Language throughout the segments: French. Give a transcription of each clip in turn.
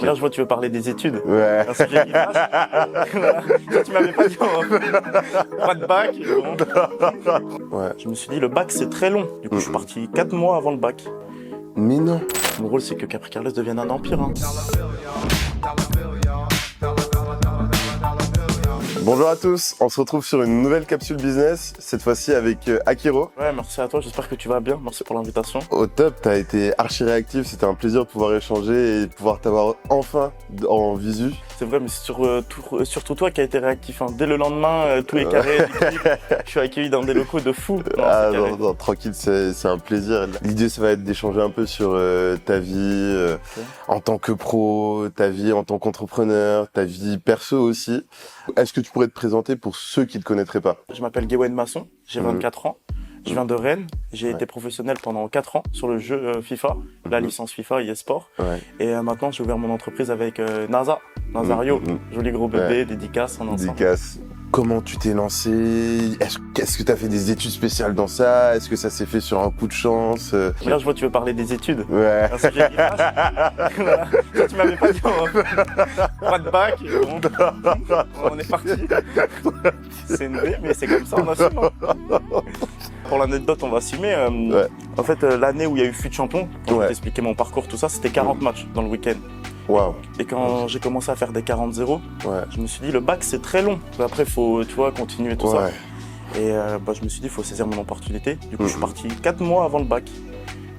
Là, je vois que tu veux parler des études. Ouais. Un sujet qui fâche. Voilà. Ça, tu m'avais pas dit. Pas de bac. Bon. Ouais. Je me suis dit, le bac, c'est très long. Du coup, je suis parti 4 mois avant le bac. Mais non. Mon rôle, c'est que Capri Carlos devienne un empire. Hein. Bonjour à tous, on se retrouve sur une nouvelle capsule business, cette fois-ci avec Akiro. Ouais, merci à toi, j'espère que tu vas bien. Merci pour l'invitation. Au top, t'as été archi réactif, c'était un plaisir de pouvoir échanger et de pouvoir t'avoir enfin en visu. C'est vrai, mais c'est surtout toi qui as été réactif. Hein. Dès le lendemain, tout est carré. Je suis accueilli dans des locaux de fou. Non, tranquille, c'est un plaisir. L'idée, ça va être d'échanger un peu sur ta vie en tant que pro, ta vie en tant qu'entrepreneur, ta vie perso aussi. Est-ce que tu pourrais te présenter pour ceux qui ne te connaîtraient pas? Je m'appelle Gawain Masson, j'ai 24 ans. Je viens de Rennes, j'ai été professionnel pendant 4 ans sur le jeu FIFA, la licence FIFA et eSport. Et maintenant, j'ai ouvert mon entreprise avec Nazario, joli gros bébé, dédicace en ensemble. Dédicace. Comment tu t'es lancé? Est-ce que tu as fait des études spéciales dans ça? Est-ce que ça s'est fait sur un coup de chance? Là, je vois que tu veux parler des études. Ouais. Un sujet qui fâche. Voilà. Ça, tu m'avais pas dit. Pas de bac. Bon. On est parti. C'est une idée, mais c'est comme ça, on assume. Pour l'anecdote, on va assumer. En fait, l'année où il y a eu Fut Champion, pour t'expliquer mon parcours, tout ça, c'était 40 matchs dans le week-end. Wow. Et quand j'ai commencé à faire des 40-0, je me suis dit, le bac, c'est très long. Après, il faut, tu vois, continuer tout ça. Et je me suis dit, il faut saisir mon opportunité. Du coup, je suis parti 4 mois avant le bac.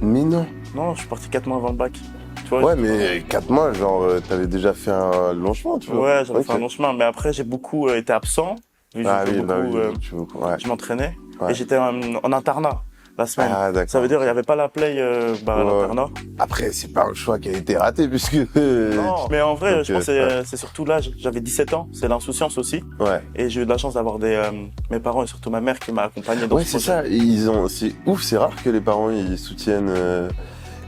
Mais non. Non, je suis parti 4 mois avant le bac. Tu vois, ouais, mais 4 mois, genre, t'avais déjà fait un long chemin, tu vois. Ouais, j'avais fait un long chemin. Mais après, j'ai beaucoup été absent. Je m'entraînais. Et j'étais en internat la semaine. Ça veut dire qu'il n'y avait pas la play à l'internat. Après, c'est pas un choix qui a été raté puisque... Non, mais en vrai, je pense que c'est surtout l'âge. J'avais 17 ans, c'est l'insouciance aussi. Et j'ai eu de la chance d'avoir mes parents et surtout ma mère qui m'a accompagné dans ce projet. C'est ça. C'est ouf, c'est rare que les parents ils soutiennent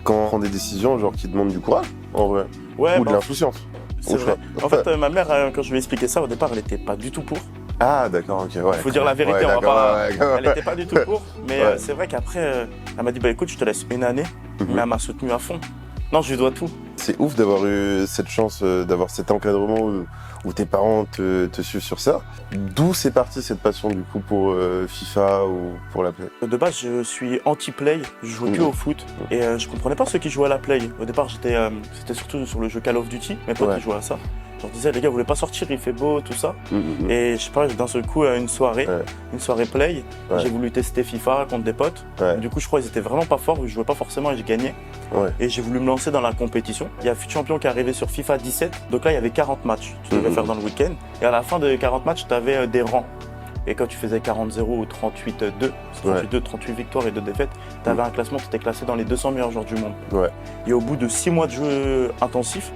quand on prend des décisions, genre qui demandent du courage, en vrai. Ou de l'insouciance. C'est vrai. En fait, ma mère, quand je lui ai expliqué ça, au départ, elle était pas du tout pour. Ah d'accord, ok, ouais. Faut dire la vérité, on va pas... Elle était pas du tout pour, mais c'est vrai qu'après, elle m'a dit, écoute, je te laisse une année, mais elle m'a soutenu à fond. Non, je lui dois tout. C'est ouf d'avoir eu cette chance, d'avoir cet encadrement où tes parents te suivent sur ça. D'où c'est parti cette passion du coup pour FIFA ou pour la Play? De base, je suis anti-play, je jouais que au foot et je comprenais pas ceux qui jouaient à la Play. Au départ, c'était surtout sur le jeu Call of Duty, mes potes qui jouaient à ça. Je leur disais, les gars, vous voulez pas sortir, il fait beau, tout ça. Et je sais pas, d'un seul coup, une soirée Play, j'ai voulu tester FIFA contre des potes. Du coup, je crois qu'ils étaient vraiment pas forts, je jouais pas forcément et j'ai gagné. Et j'ai voulu me lancer dans la compétition. Il y a Fut Champion qui est arrivé sur FIFA 17, donc là, il y avait 40 matchs. Tu devais faire dans le week-end. Et à la fin de 40 matchs, tu avais des rangs. Et quand tu faisais 40-0 ou 38-2, 38 victoires et 2 défaites, tu avais un classement, tu étais classé dans les 200 meilleurs joueurs du monde. Et au bout de 6 mois de jeu intensif,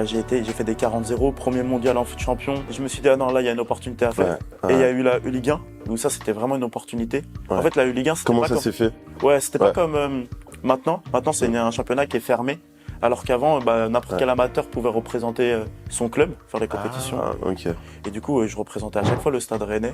j'ai fait des 40-0, premier mondial en Fut Champion. Et je me suis dit, ah non, là, il y a une opportunité à faire. Et il y a eu la U-Ligue 1, où ça, c'était vraiment une opportunité. En fait, la U-Ligue 1, c'était Comment ça s'est fait? Ouais, c'était pas comme maintenant. Maintenant, c'est un championnat qui est fermé. Alors qu'avant, n'importe quel amateur pouvait représenter son club, faire les compétitions. Et du coup, je représentais à chaque fois le Stade Rennais.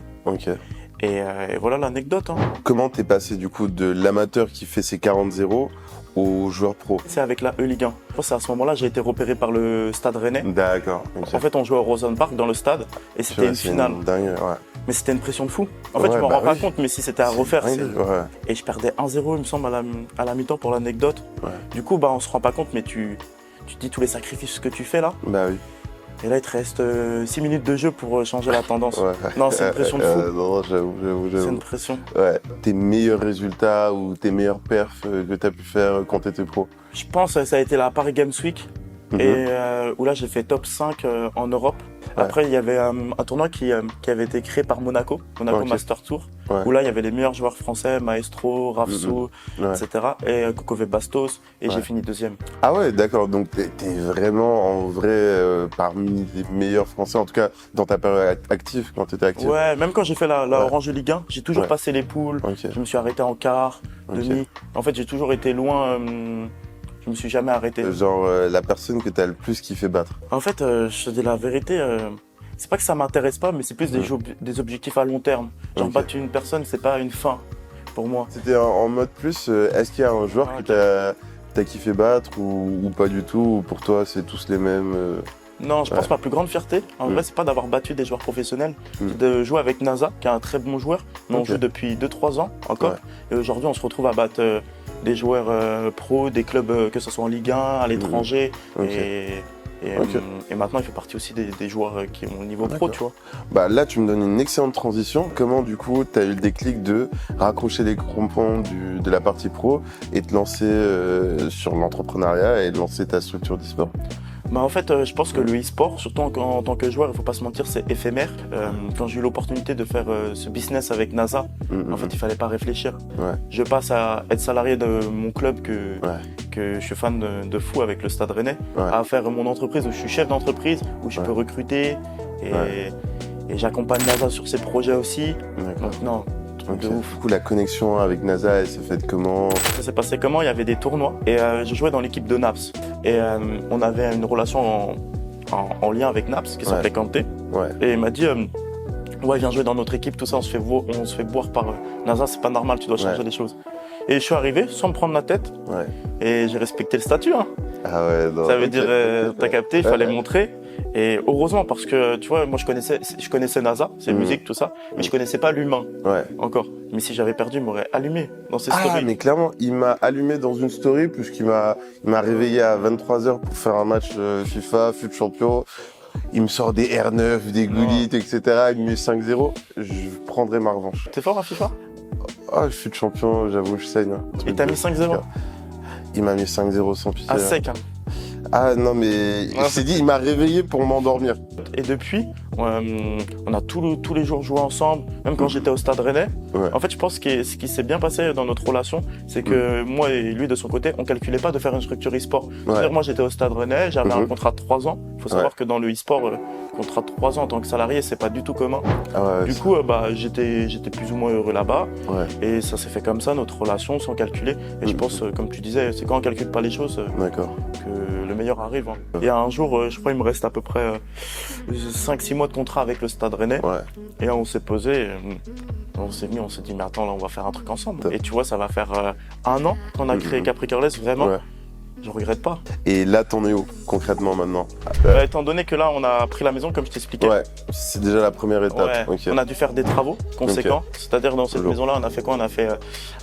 Et voilà l'anecdote. Comment t'es passé du coup de l'amateur qui fait ses 40-0 au joueur pro? C'est avec la E-Ligue 1. C'est à ce moment-là, j'ai été repéré par le Stade Rennais. D'accord. En fait, on jouait au Rosen Park dans le stade et c'était une finale. Mais c'était une pression de fou. En fait, je m'en rends pas compte, mais si c'était à refaire, et je perdais 1-0, il me semble, à la mi-temps pour l'anecdote. Du coup, on se rend pas compte, mais tu te dis tous les sacrifices que tu fais là. Et là, il te reste 6 minutes de jeu pour changer la tendance. Non, c'est une pression de fou. Non, j'avoue. C'est une pression. Tes meilleurs résultats ou tes meilleurs perfs que tu as pu faire quand tu étais pro? Je pense que ça a été la Paris Games Week. Et où là, j'ai fait top 5 en Europe. Après, il y avait un tournoi qui avait été créé par Monaco Master Tour, où là, il y en avait les meilleurs joueurs français, Maestro, Rafsou, etc. Et Kokové Bastos, et j'ai fini 2e. Ah ouais, d'accord. Donc, t'es vraiment, en vrai, parmi les meilleurs français, en tout cas, dans ta période active, quand t'étais actif. Ouais, même quand j'ai fait la Orange Ligue 1, j'ai toujours passé les poules. Je me suis arrêté en quart, demi. En fait, j'ai toujours été loin... Je me suis jamais arrêté. Genre la personne que t'as le plus kiffé battre? En fait, je te dis la vérité, c'est pas que ça m'intéresse pas, mais c'est plus des objectifs à long terme. Genre battre une personne, c'est pas une fin pour moi. C'était en mode plus, est-ce qu'il y a un joueur t'as kiffé battre ou pas du tout, ou pour toi c'est tous les mêmes Non, je pense que ma plus grande fierté, en vrai, c'est pas d'avoir battu des joueurs professionnels, c'est de jouer avec NASA, qui est un très bon joueur, mais on joue depuis 2-3 ans encore. Et aujourd'hui, on se retrouve à battre des joueurs pros, des clubs, que ce soit en Ligue 1, à l'étranger. Et maintenant, il fait partie aussi des joueurs qui ont le niveau pro, tu vois. Bah, là, tu me donnes une excellente transition. Comment, du coup, tu as eu le déclic de raccrocher les crampons de la partie pro et te lancer sur l'entrepreneuriat et de lancer ta structure d'e-sport? Bah en fait, je pense que le e-sport, surtout en tant que joueur, il faut pas se mentir, c'est éphémère. Quand j'ai eu l'opportunité de faire ce business avec NASA, en fait, il fallait pas réfléchir. Je passe à être salarié de mon club que je suis fan de fou avec le Stade Rennais, à faire mon entreprise où je suis chef d'entreprise, où je peux recruter et j'accompagne NASA sur ses projets aussi. Donc non. De ouf. Du coup, la connexion avec NASA, elle s'est faite comment? Ça s'est passé comment? Il y avait des tournois et je jouais dans l'équipe de Naps. Et on avait une relation en lien avec Naps qui s'appelait Kanté. Et il m'a dit ouais, viens jouer dans notre équipe, tout ça, on se fait boire par NASA, c'est pas normal, tu dois changer les choses. Et je suis arrivé sans me prendre la tête et j'ai respecté le statut. Hein. Ah ouais, non, ça veut dire, t'as capté, il fallait montrer. Et heureusement, parce que tu vois, moi je connaissais NASA, ses musiques, tout ça, mais je connaissais pas l'humain encore. Mais si j'avais perdu, il m'aurait allumé dans ses stories. Ah, mais clairement, il m'a allumé dans une story puisqu'il m'a réveillé à 23h pour faire un match FIFA, fut champion. Il me sort des R9, des Gullit, etc. Il me met 5-0. Je prendrai ma revanche. T'es fort à FIFA? Ah, je suis champion, j'avoue, je saigne. Et t'as mis 5-0? Il m'a mis 5-0 sans pitié. À sec, hein. Ah non, mais il s'est dit, il m'a réveillé pour m'endormir. Et depuis, on a tous les jours joué ensemble, même quand j'étais au Stade Rennais. En fait, je pense que ce qui s'est bien passé dans notre relation, c'est que moi et lui, de son côté, on calculait pas de faire une structure e-sport. C'est-à-dire, moi, j'étais au Stade Rennais, j'avais un contrat de 3 ans. Il faut savoir que dans le e-sport, contrat de 3 ans en tant que salarié, c'est pas du tout commun. Du coup, j'étais plus ou moins heureux là-bas. Et ça s'est fait comme ça, notre relation, sans calculer. Et je pense, comme tu disais, c'est quand on calcule pas les choses que le meilleur arrive. Hein. Et un jour, je crois il me reste à peu près 5-6 mois de contrat avec le Stade Rennais. Et là, on s'est posé, on s'est dit, mais attends, là, on va faire un truc ensemble. Et tu vois, ça va faire 1 an qu'on a créé Capri Careless, vraiment. Je regrette pas. Et là, t'en es où, concrètement, maintenant? Étant donné que là, on a pris la maison, comme je t'expliquais. C'est déjà la première étape. On a dû faire des travaux conséquents. C'est-à-dire, dans cette maison-là, on a fait quoi? On a fait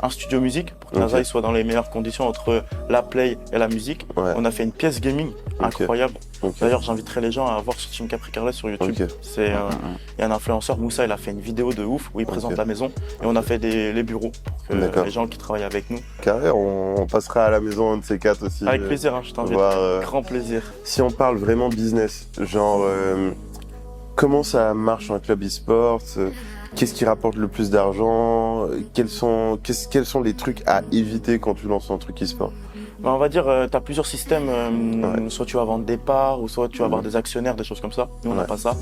un studio musique pour que NASA il soit dans les meilleures conditions entre la play et la musique. On a fait une pièce gaming incroyable. D'ailleurs, j'inviterai les gens à voir sur Team Capri Careless sur YouTube. Il y a un influenceur, Moussa, il a fait une vidéo de ouf où il présente la maison. Et on a fait les bureaux pour que les gens qui travaillent avec nous. Carré, on passera à la maison un de ces 4 aussi. Avec plaisir, hein, je t'invite. Grand plaisir. Si on parle vraiment business, genre comment ça marche un club e-sport? Qu'est-ce qui rapporte le plus d'argent? Quels sont les trucs à éviter quand tu lances un truc e-sport? On va dire, tu as plusieurs systèmes. Soit tu vas vendre des parts, ou soit tu vas avoir des actionnaires, des choses comme ça. Nous, on n'a pas ça.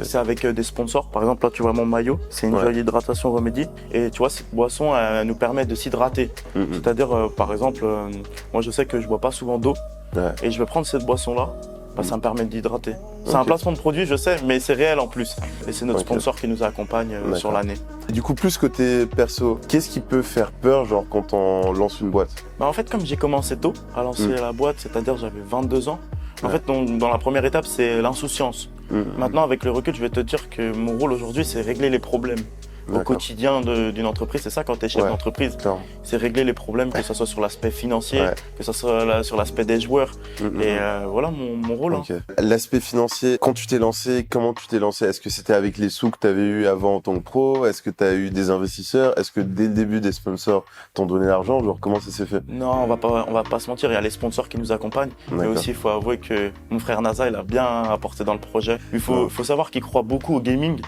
C'est avec des sponsors. Par exemple, là, tu vois mon maillot. C'est une jolie hydratation Remedy. Et tu vois, cette boisson, elle nous permet de s'hydrater. C'est-à-dire, par exemple, moi, je sais que je bois pas souvent d'eau. Et je vais prendre cette boisson-là. Ça me permet d'hydrater. C'est un placement de produit, je sais, mais c'est réel en plus. Et c'est notre sponsor qui nous accompagne sur l'année. Du coup, plus côté perso, qu'est-ce qui peut faire peur, genre, quand on lance une boîte? En fait, comme j'ai commencé tôt à lancer la boîte, c'est-à-dire j'avais 22 ans, en fait, dans la première étape, c'est l'insouciance. Maintenant, avec le recul, je vais te dire que mon rôle aujourd'hui, c'est régler les problèmes au quotidien d'une entreprise. C'est ça quand tu es chef d'entreprise. C'est régler les problèmes, que ce soit sur l'aspect financier, que ce soit sur l'aspect des joueurs. Et voilà mon rôle. Hein. L'aspect financier, quand tu t'es lancé, comment tu t'es lancé? Est-ce que c'était avec les sous que tu avais eu avant en tant que pro? Est-ce que tu as eu des investisseurs? Est-ce que dès le début des sponsors t'ont donné l'argent? Genre, comment ça s'est fait? Non, on va pas se mentir, il y a les sponsors qui nous accompagnent. Mais aussi, il faut avouer que mon frère NASA, il a bien apporté dans le projet. Il faut savoir qu'il croit beaucoup au gaming.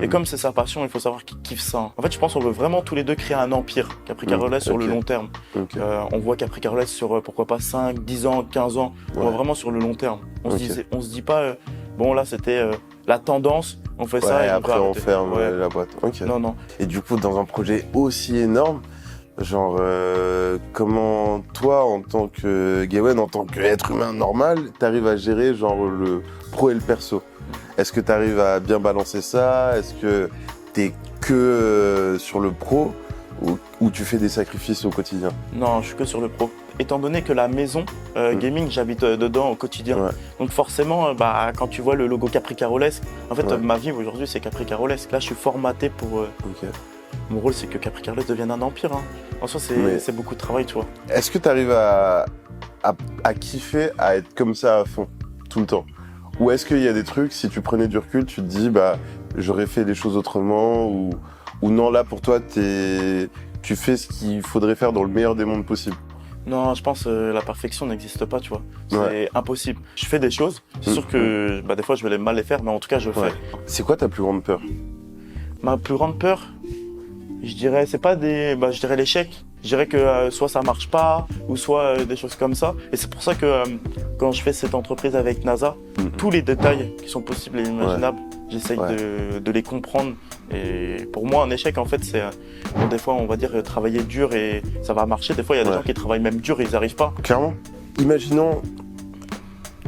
Et comme c'est sa passion, il faut savoir qu'il kiffe ça. En fait, je pense qu'on veut vraiment tous les deux créer un empire, Capri Careless sur le long terme. On voit Capri Careless sur, pourquoi pas, 5, 10 ans, 15 ans. On voit vraiment sur le long terme. On se dit pas, bon là, c'était la tendance, on fait ça et après on ferme la boîte. Non. Et du coup, dans un projet aussi énorme, genre, comment toi, en tant que Gawen, en tant qu'être humain normal, t'arrives à gérer genre le pro et le perso? Est-ce que tu arrives à bien balancer ça? Est-ce que t'es que sur le pro ou tu fais des sacrifices au quotidien? Non, je suis que sur le pro. étant donné que la maison gaming, j'habite dedans au quotidien. Ouais. Donc forcément, quand tu vois le logo Capri Carolesque, en fait, Ouais. ma vie aujourd'hui, c'est Capri Carolesque. Là, je suis formaté pour... Ok. Mon rôle, c'est que Capri Carolesque devienne un empire. Hein. En soi, Mais- c'est beaucoup de travail, tu vois. Est-ce que tu arrives à kiffer, à être comme ça à fond, tout le temps? Ou est-ce qu'il y a des trucs, si tu prenais du recul, tu te dis, j'aurais fait les choses autrement, ou non, là, pour toi, tu fais ce qu'il faudrait faire dans le meilleur des mondes possible? Non, je pense que la perfection n'existe pas, tu vois. C'est Ouais. impossible. Je fais des choses. C'est sûr que des fois, je vais mal les faire, mais en tout cas, je le Ouais. fais. C'est quoi ta plus grande peur? Ma plus grande peur, je dirais, c'est pas je dirais l'échec. Je dirais que soit ça marche pas, ou soit des choses comme ça. Et c'est pour ça que quand je fais cette entreprise avec NASA, tous les détails qui sont possibles et imaginables, j'essaye de les comprendre. Et pour moi, un échec, en fait, c'est des fois, on va dire, travailler dur et ça va marcher. Des fois, il y a des gens qui travaillent même dur et ils n'y arrivent pas. Clairement. Imaginons,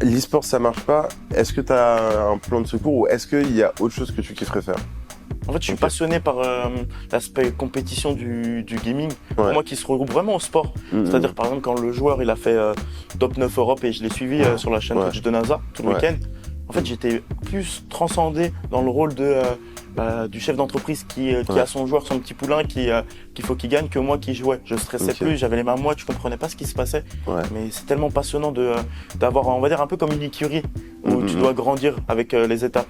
l'e-sport, ça marche pas. Est-ce que tu as un plan de secours ou est-ce qu'il y a autre chose que tu kifferais faire? En fait, je suis passionné par l'aspect compétition du gaming. Pour moi, qui se regroupe vraiment au sport. C'est-à-dire, par exemple, quand le joueur il a fait top 9 Europe et je l'ai suivi sur la chaîne Twitch de NASA tout le week-end, en fait, j'étais plus transcendé dans le rôle du chef d'entreprise qui a son joueur, son petit poulain, qu'il faut qu'il gagne, que moi qui jouais. Je stressais plus, j'avais les mains moites, je comprenais pas ce qui se passait. Mais c'est tellement passionnant d'avoir, on va dire, un peu comme une écurie où tu dois grandir avec les étapes.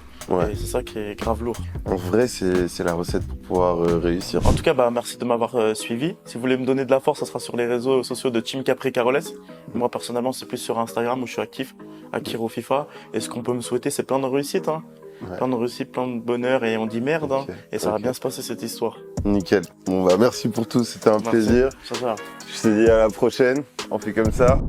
Et c'est ça qui est grave lourd. En vrai, c'est la recette pour pouvoir réussir. En tout cas, merci de m'avoir suivi. Si vous voulez me donner de la force, ça sera sur les réseaux sociaux de Team Capri Carolesque. Moi, personnellement, c'est plus sur Instagram où je suis actif, Akiro FIFA. Et ce qu'on peut me souhaiter, c'est plein de réussite. Hein. Plein de réussite, plein de bonheur. Et on dit merde. Hein. Et ça va bien se passer, cette histoire. Nickel. Bon, merci pour tout. C'était un plaisir. Ça va. Je te dis à la prochaine. On fait comme ça.